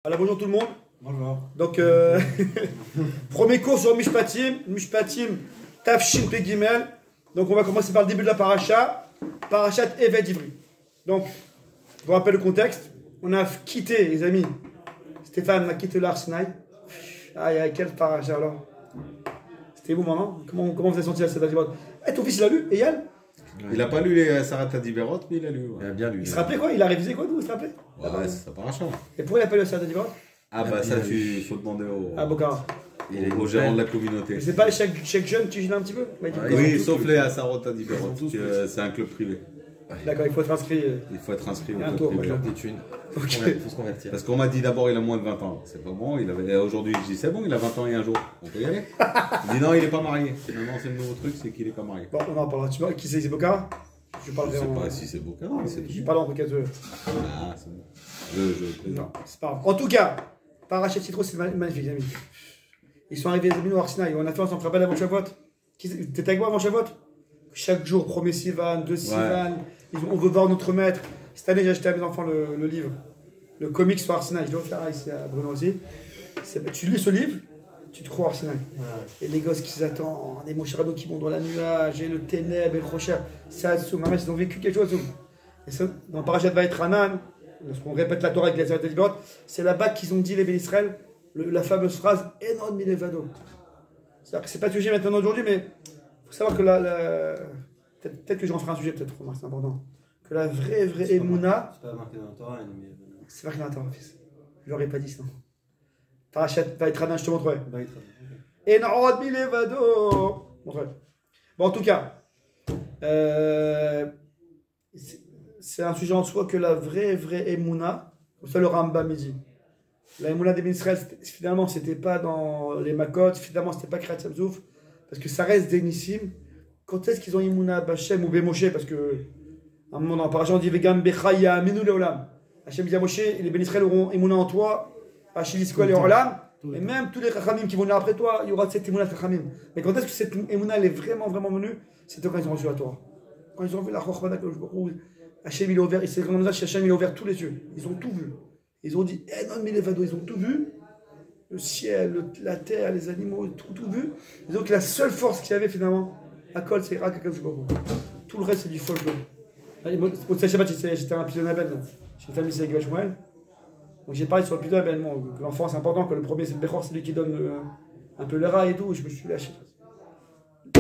Alors bonjour tout le monde. Bonjour. Donc, premier cours sur Mishpatim, Tafshin Pegimel. Donc, on va commencer par le début de la paracha, Parachat Evet Ivri. Donc, je vous rappelle le contexte. On a quitté, les amis, Stéphane a quitté l'Arsinaï. Aïe, quelle paracha alors. C'était vous maintenant. Comment vous avez senti la Seder Divrot? Ton fils, il a lu, Eyal? Il n'a pas lu les Sarata Diberot, mais il a lu. Ouais. Il a bien lu. Il se rappelait quoi? Il a révisé quoi, vous, il se rappelait? Ouais, c'est ça paracha. Et pourquoi il n'a pas lu la Seder Divrot? Ah bah ça, il faut demander au Bokara. au gérant de la communauté. C'est pas chaque jeune qui gêne un petit peu? Oui, sauf les Sarata Diberot, c'est un club privé. D'accord, il faut être inscrit. Il faut être inscrit au Un club tour, privé. moi, Des thunes. Ok. Il faut se convertir. Parce qu'on m'a dit d'abord il a moins de 20 ans. C'est pas bon, aujourd'hui je dis c'est bon, il a 20 ans et un jour. On peut y aller. Il dit non, il est pas marié. Finalement, c'est le nouveau truc, c'est qu'il est pas marié. Bon, on en parlera. Tu vois qui c'est Bokara? Je Je parlerai sais en... pas si c'est beau mais c'est tout. Je parle en tout cas de... Ah, c'est bon. Je plaisante. Non, c'est pas grave. En tout cas, Parachat Yitro, c'est magnifique, les amis. Ils sont arrivés, les amis, au Arsinaï. On a fait ensemble, rappel avant Shavuot. T'étais avec moi avant Shavuot? Chaque jour, premier Sivan, deux Sivan. On veut voir notre maître. Cette année, j'ai acheté à mes enfants le livre. Le comics sur Arsinaï. Je dois faire ici à Bruno aussi. Tu lis ce livre, tu te crois Arsinaï. Et les gosses qui s'attendent, les Mosherano qui montent dans la nuage, et le Ténèbres, et le Rocher. Ça, ils ont vécu quelque chose. Et ça, dans Parachat Vaïtranan, lorsqu'on répète la Torah avec les Seder Divrot, c'est là-bas qu'ils ont dit, les Bénis Israël, la fameuse phrase Enon milevado. C'est-à-dire que c'est pas le sujet maintenant aujourd'hui, mais il faut savoir que peut-être que j'en ferai un sujet, peut-être, c'est important. Que la vraie Emouna. C'est pas marqué dans la Torah, mais. C'est marqué dans la Torah, fils. Je l'aurais pas dit sinon. Parachat Vaïtranan, je te montrerai. Enon milevado. Bon, en tout cas, c'est un sujet en soi que la vraie Emouna, comme ça le Rambam dit. La Emouna des Israël, finalement, c'était pas dans les Makot, finalement, c'était pas Kriyat Samzouf, parce que ça reste des Nissim. Quand est-ce qu'ils ont Emouna Bachem ou Bemoshe? Parce que, à un moment dans la paracha, on dit Vegam Bechaya Aminu Leolam. Hachem dit à Moshe, les Ben Israël auront Emouna en toi, Hachem dit quoi les Olam, et même tous les Chachamim qui vont venir après toi, il y aura cette Emouna de Chachamim. Mais quand est-ce que cette Emouna elle est vraiment venue? C'était quand ils ont reçu la Torah. Quand ils ont vu la Chochmah d'Akadosh, Hachem il a ouvert, c'est comme ça, Hachem il a ouvert tous les yeux. Ils ont tout vu. Ils ont dit, eh non, mais les vados, ils ont tout vu. Le ciel, la terre, les animaux, tout vu. Et donc la seule force qu'il y avait finalement, à Kol, c'est Akadosh Baruch Hu. Tout le reste, c'est du folklore. Au Shabbat, j'étais un pigeon à Abel. J'ai une famille, c'est avec Vachmoel. Donc j'ai parlé sur le pigeon à Abel. L'enfant, c'est important, que le premier, c'est le Bechor, c'est lui qui donne un peu le rail et tout. Je me suis lâché.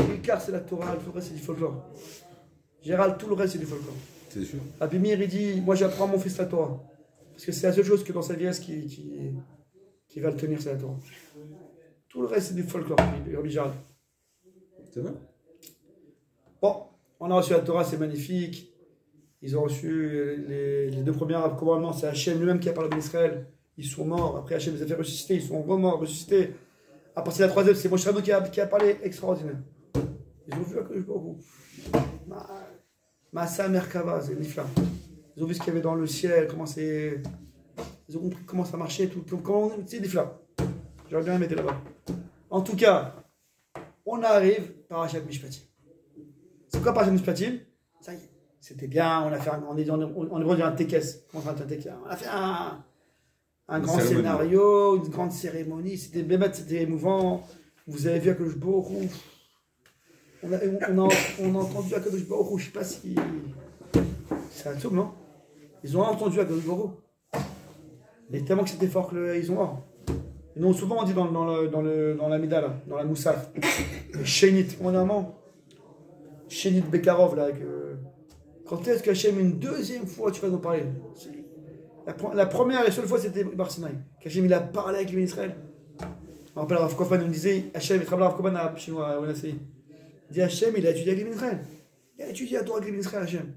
L'écart, c'est la Torah, tout le reste, c'est du folklore. Gérald, tout le reste, c'est du folklore. C'est sûr. Abimir, il dit, moi j'apprends à mon fils la Torah. Parce que c'est la seule chose que dans sa vieillesse qui va le tenir, c'est la Torah. Tout le reste, c'est du folklore, Rabbi Gérald. C'est vrai. Bon, on a reçu la Torah, c'est magnifique. Ils ont reçu les deux premiers commandements, c'est Hachem lui-même qui a parlé d'Israël. Ils sont morts, après Hachem les a fait ressusciter, ils sont remords, ressuscités. À partir de la troisième, c'est Moshe Rabbeinu qui a parlé, extraordinaire. Ils ont vu à que je vois Massa Merkava, c'est Nifla. Ils ont vu ce qu'il y avait dans le ciel, ils ont compris comment ça marchait, tout. Comment c'est des fleurs. J'aurais bien aimé être là-bas. En tout cas, on arrive Parachat Mishpatim. C'est quoi Parachat Mishpatim? Ça y est, c'était bien, on a fait on est un tekes. Comment on fait un tekes? On a fait un grand scénario, une grande cérémonie, c'était émouvant. Vous avez vu Akadosh Baruch Hu. On a entendu Akadosh Baruch Hu, je sais pas si... C'est un truc, non? Ils ont entendu Akadosh Baruch Hu. Et tellement que c'était fort qu'ils ont or. Et nous, souvent, on dit dans la Mida, là, dans la Moussaf, Shénit, normalement, Shénit Bekarov, là, quand est-ce qu'Hachem, une deuxième fois, tu vas nous parler? La première et seule fois, c'était Barsinaï. Qu'Hachem, il a parlé avec les Israël. On rappelle, Rav Kofman nous disait, Hachem, il travaille Rav Kofman à chinois, à Onasei. Il dit, Hachem, il a étudié avec les Israël. Il a étudié à toi avec les Israël, Hachem.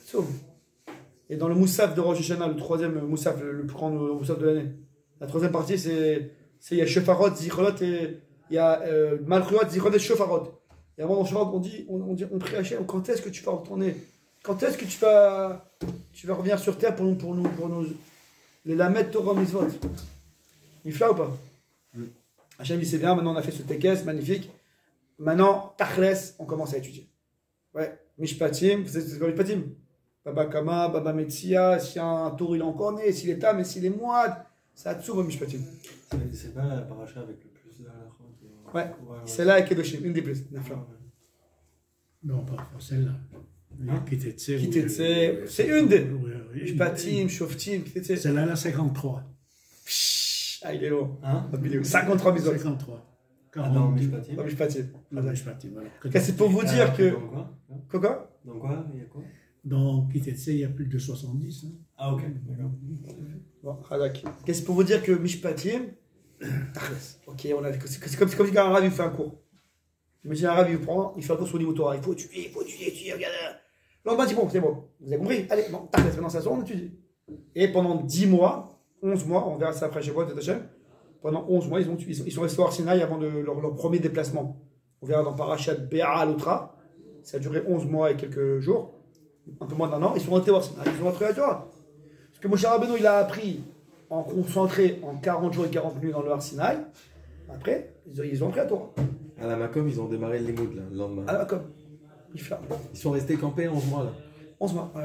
Sauve. Et dans le Moussaf de Rosh Hashanah, le troisième Moussaf, le plus grand Moussaf de l'année, la troisième partie, il y a Shefarot, Zichrot et il y a Malchut, Zichrot et Shefarot. Et avant dans Shefarot, on prie Hachem, quand est-ce que tu vas retourner? Quand est-ce que tu vas revenir sur terre pour nous les Lamed Torah Mitzvot? Il fla ou pas? Hachem dit c'est bien, maintenant on a fait ce tekes, magnifique. Maintenant, Tachles, on commence à étudier. Ouais, Mishpatim, vous savez ce que c'est Mishpatim? Baba Kama, Baba Metsia, si un tour il en connaît, s'il est tam et s'il est moide, ça a tout mishpatim. C'est pas la paracha avec le plus de halachot. Ouais, celle-là est Kedoshim, une des plus. Nafla. Non, pas celle-là. Kitetse, c'est une des. Oui. Mishpatim, Shoftim, Kitetse. Celle-là, la 53. Ah, il est long. Hein? 53 mitzvot. 53. Ah non, Mishpatim. Pas Mishpatim. Mishpatim, voilà. C'est pour vous dire que. Dans quoi? Quoi? Dans quoi? Il y a quoi? Dans Kitetse, il y a plus de 70. Hein. Ah, ok, d'accord. Bon, Razak. C'est pour vous dire que Mishpatim. Ok, on a. C'est comme si un rave il fait un cours. Imagine un rave il prend, il fait un cours sur le niveau Torah. Il faut tuer, regarde. L'homme dit bon, c'est bon. Vous avez compris? Allez, bon, t'as maintenant ça sort, on étudie. Et pendant 10 mois, 11 mois, on verra ça après chez moi, pendant 11 mois, ils sont restés au Sinaï avant leur premier déplacement. On verra dans Parashat Béa à l'Outra. Ça a duré 11 mois et quelques jours, un peu moins d'un an. Ils sont restés au Sinaï, ils ont appris la Torah. Parce que Moshe Rabbeinu, il a appris en concentré en 40 jours et 40 nuits dans le Sinaï. Après, ils ont appris la Torah. À la Macom, ils ont démarré le limoud là, le lendemain. Ah, comme Ils sont restés campés 11 mois là. 11 mois, ouais.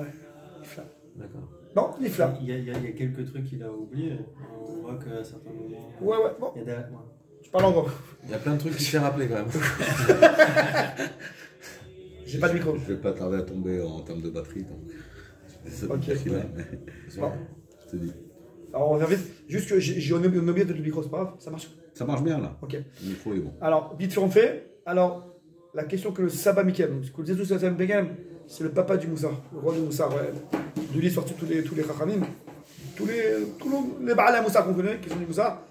L'Ifla. D'accord. Non, l'Ifla. Il y a quelques trucs qu'il a oubliés. On voit qu'à certains moments. Ouais, bon. Il y a des... Je parle en gros. Il y a plein de trucs qui se fait rappeler quand même. J'ai pas de micro. Je vais pas tarder à tomber en termes de batterie. Donc. Ok. Bon, je te dis. Alors, on va vite. Juste que j'ai oublié de le micro, c'est pas grave. Ça marche. Ça marche bien là. Ok. Le micro est bon. Alors, vite fait, on fait. Alors, la question que le Saba Mikem, parce que le Zézou Saba Mikem, c'est le papa du Moussa, le roi du Moussa, ouais. De lui sorti tous les Chachamim, tous les Baal Moussa qu'on connaît, qui sont du Moussa.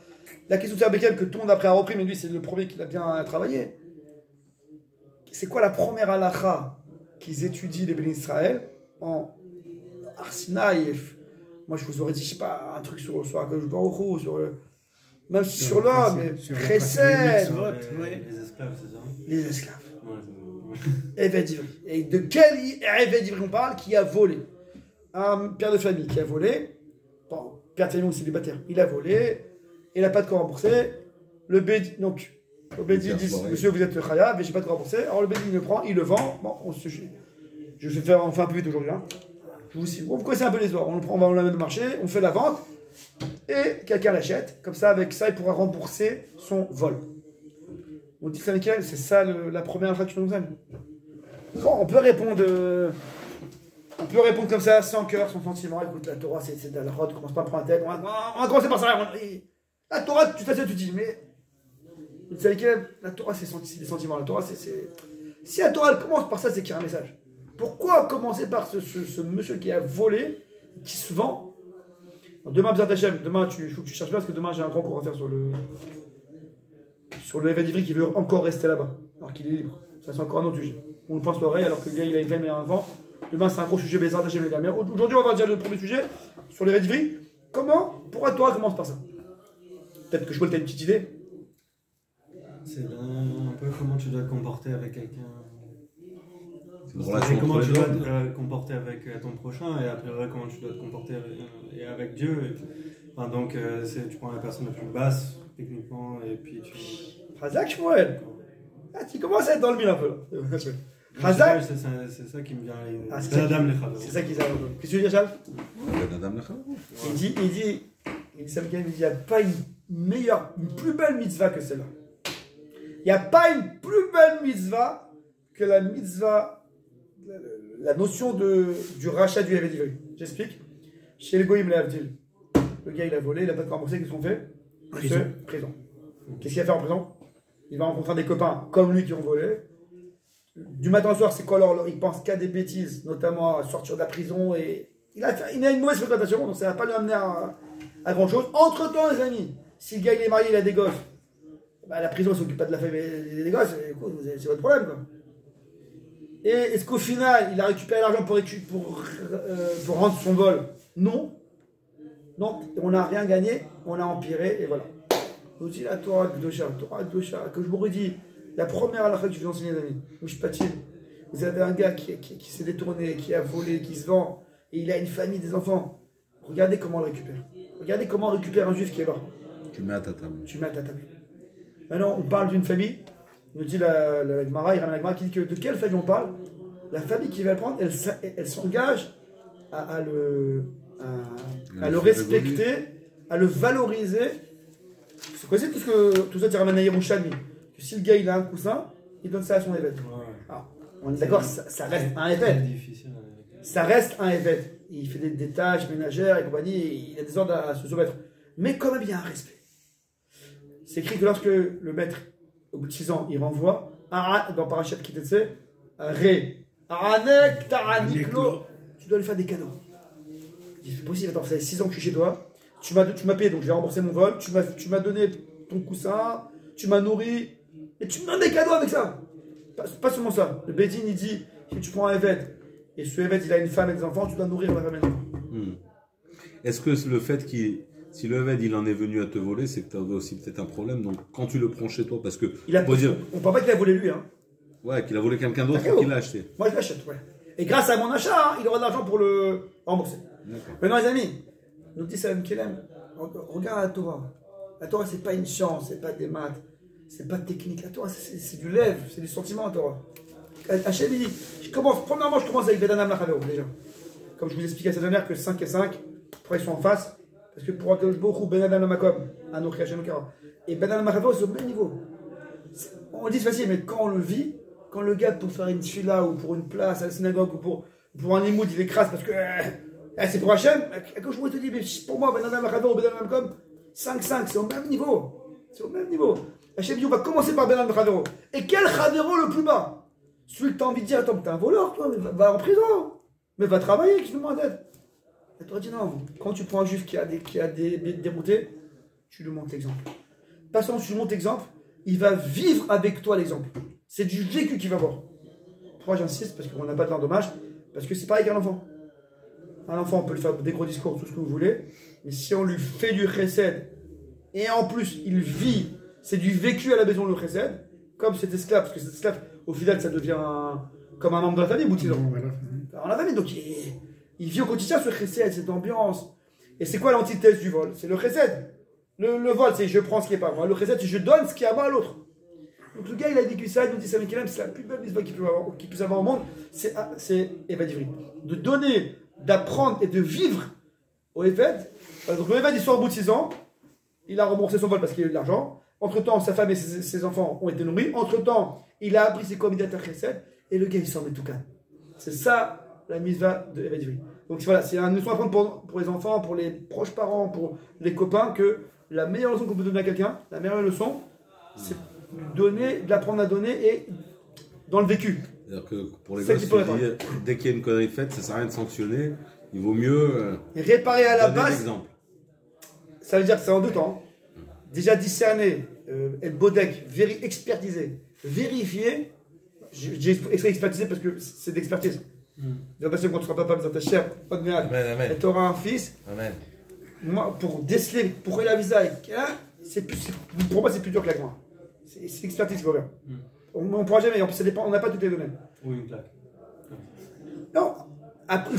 La question de Saba Mikem que tout le monde après a repris, mais lui, c'est le premier qui l'a bien travaillé. C'est quoi la première halakha qu'ils étudient les Bénin Israël en Arsinaï? Moi, je vous aurais dit, je sais pas, un truc sur Akadosh Baruch Hu, même sur l'homme, Chesed. Les esclaves, c'est ça? Les esclaves. Ouais, Eved Ivri. Et de quel Eved Ivri on parle? Qui a volé? Un père de famille qui a volé. Bon, père de famille ou célibataire. Il a volé. Il n'a pas de quoi rembourser. Le Bédi, donc, le Bédi dit, monsieur, vous êtes Khaya, mais j'ai pas de quoi rembourser. Alors le Bédi le prend, il le vend. Bon, on fait un peu vite aujourd'hui. Hein. Vous connaissez un peu les histoires. On le prend, on l'amène au marché, on fait la vente. Et quelqu'un l'achète. Comme ça, avec ça, il pourra rembourser son vol. On dit que c'est ça la première fois que tu nous donnes. Bon, on peut répondre comme ça, sans cœur, sans sentiment. Écoute, la Torah, c'est de la route, commence pas à prendre la tête. On va commencer par ça. La Torah, tu t'assieds, tu dis, mais vous savez que la Torah, c'est des sentiments. La Torah, c'est. Si la Torah elle commence par ça, c'est qu'il y a un message. Pourquoi commencer par ce monsieur qui a volé, qui se vend? Demain, B'zat Hashem, demain, il faut que tu cherches bien parce que demain, j'ai un grand cours à faire sur le Eved Ivri qui veut encore rester là-bas, alors qu'il est libre. Ça, c'est encore un autre sujet. On le pense l'oreille alors que le gars, il a une veine et un vent. Demain, c'est un gros sujet, B'zat Hashem, les gars. Mais aujourd'hui, on va dire le premier sujet sur le Eved Ivri. Pourquoi la Torah commence par ça? Peut-être que je vois que tu as une petite idée. C'est un peu comment tu dois te comporter avec quelqu'un. C'est une relation Comment entre tu les dois hommes. te comporter avec ton prochain et après comment tu dois te comporter avec Dieu. Enfin, donc tu prends la personne la plus basse techniquement et puis tu. Razak Shmuel. Ah, tu commences à être dans le mille un peu. Razak, c'est ça qui me vient. C'est la dame les Khabar. C'est ça qui s'arrête. Qu'est-ce que tu veux dire, Charles? Madame Lacha. Il dit, il n'y a pas une plus belle mitzvah que celle-là. Il n'y a pas une plus belle mitzvah que la mitzvah, la notion du rachat du Eved Ivri. J'explique. Chez le Goïm Lehavdil, le gars il a volé, il n'a pas de quoi rembourser, qu'est-ce qu'on fait? Prison. Qu'est-ce qu'il va faire en prison? Il va rencontrer des copains comme lui qui ont volé. Du matin au soir, c'est quoi alors? Il pense qu'à des bêtises, notamment à sortir de la prison et il a une mauvaise fréquentation, donc ça ne va pas lui amener à grand chose. Entre temps, les amis, si le gars il est marié, il a des gosses, bah, la prison ne s'occupe pas de la famille des gosses, c'est votre problème quoi. Et est-ce qu'au final, il a récupéré l'argent pour rendre son vol? Non. Donc, on n'a rien gagné, on a empiré, et voilà. Nous dit la Torah Kdosha, que je m'aurais dit, la première halakha que je vais enseigner, les amis, Mishpatim, vous avez un gars qui s'est détourné, qui a volé, qui se vend, et il a une famille, des enfants. Regardez comment on le récupère. Regardez comment on récupère un juif qui est mort. Tu mets à ta table. Tu mets à ta table. Maintenant, on parle d'une famille. Il nous dit la Gemara, il ramène la Gemara qui dit que de quelle famille on parle? La famille qui va le prendre, elle s'engage à le respecter, à le valoriser. C'est quoi, c'est tout ça, tu ramènes à Yerushalmi. Que si le gars il a un coussin, il donne ça à son évêque. Alors, on est d'accord, ça reste un évêque. Ça reste un évêque. Il fait des tâches ménagères et compagnie, il a des ordres à se soumettre. Mais quand même, il y a un respect. C'est écrit que lorsque le maître, au bout de 6 ans, il renvoie, dans Parashat Kitetse, Ré, Aranek, Taraniklo, tu dois lui faire des cadeaux. C'est possible, attends, ça fait 6 ans que je suis chez toi, tu m'as payé, donc je vais rembourser mon vol, tu m'as donné ton coussin, tu m'as nourri, et tu me donnes des cadeaux avec ça. Pas seulement ça. Le Bédine, il dit, si tu prends un évêque, et ce évêque, il a une femme et des enfants, tu dois nourrir la femme et les enfants. Est-ce que le fait si le évêque il en est venu à te voler, c'est que tu avais aussi peut-être un problème. Donc quand tu le prends chez toi, parce que On ne parle pas qu'il a volé lui. Hein. Ouais, qu'il a volé quelqu'un d'autre et qu'il l'a acheté. Moi je l'achète, ouais. Et grâce à mon achat, hein, il aura de l'argent pour le rembourser. Maintenant les amis, nous dit Salam Kelem, regarde la Torah. La Torah c'est pas une science, c'est pas des maths, c'est pas technique. La Torah c'est du lève, c'est du sentiment la Torah. Hachem il dit, premièrement je commence avec Bedanam Lachavero déjà. Comme je vous expliquais cette dernière que 5 et 5, après ils sont en face. Parce que pour Akadosh Baruch Hu, Ben Adam Lamakom, Anochi Hashem Kara. Et Ben Adam Lamakom, c'est au même niveau. On dit c'est facile, mais quand on le vit, quand le gars pour faire une tfila ou pour une place à la synagogue ou pour un limoud, il écrase parce que c'est pour Hashem, quand je te dis, mais pour moi, Ben Adam Lamakom ou Ben Adam Lamakom, 5-5, c'est au même niveau. C'est au même niveau. Hashem dit, on va commencer par Ben Adam Lamakom. Et quel Chavero le plus bas? Celui que tu as envie de dire, attends, t'es un voleur, toi, mais va en prison. Mais va travailler, qui te demande d'aide. Et toi, dis non, quand tu prends un juif qui a dérouté, tu lui montres l'exemple. Pas seulement tu lui montres l'exemple, il va vivre avec toi l'exemple. C'est du vécu qu'il va voir. Pourquoi j'insiste? Parce qu'on n'a pas de l'endommage. Parce que c'est pareil qu'un enfant. Un enfant, on peut lui faire des gros discours, tout ce que vous voulez. Mais si on lui fait du chesed, et en plus, il vit, c'est du vécu à la maison, le chesed, comme cet esclave, parce que cet esclave, au final, ça devient comme un membre de la famille, bout Alors, la famille, donc il vit au quotidien ce chesed, cette ambiance. Et c'est quoi l'antithèse du vol? C'est le chesed. Le vol, c'est je prends ce qui est pas moi. Le chesed, c'est je donne ce qui est à moi à l'autre. Donc le gars, il a vécu ça, il nous dit ça, mais c'est la plus belle mitzvah qu'il puisse avoir au monde. C'est Eved Ivri. De donner, d'apprendre et de vivre au Eved. Donc le Eved, il sort au bout de 6 ans. Il a remboursé son vol parce qu'il a eu de l'argent. Entre-temps, sa femme et ses enfants ont été nourris. Entre-temps, il a appris ses communautés chesed. Et le gars, il sort de tout cas. C'est ça la mitzvah de Eved Ivri. Donc voilà, c'est une leçon à prendre pour les enfants, pour les proches parents, pour les copains, que la meilleure leçon qu'on peut donner à quelqu'un, la meilleure leçon, c'est donner, de l'apprendre à donner et dans le vécu. C'est-à-dire que pour les gosses, dès qu'il y a une connerie faite, ça ne sert à rien de sanctionner. Il vaut mieux réparer à la base. L'exemple. Ça veut dire que c'est en 2 temps. Déjà discerner, et bodek, expertiser, vérifier. J'ai expertisé parce que c'est d'expertise. Quand tu seras papa, ta chère, et tu auras un fils. Amen. Moi, pour déceler, pour la visa, pour moi, c'est plus dur que la main. C'est l'expertise qu'il faut faire. On ne pourra jamais, ça dépend, on n'a pas toutes les données. Ou une claque. Non, après,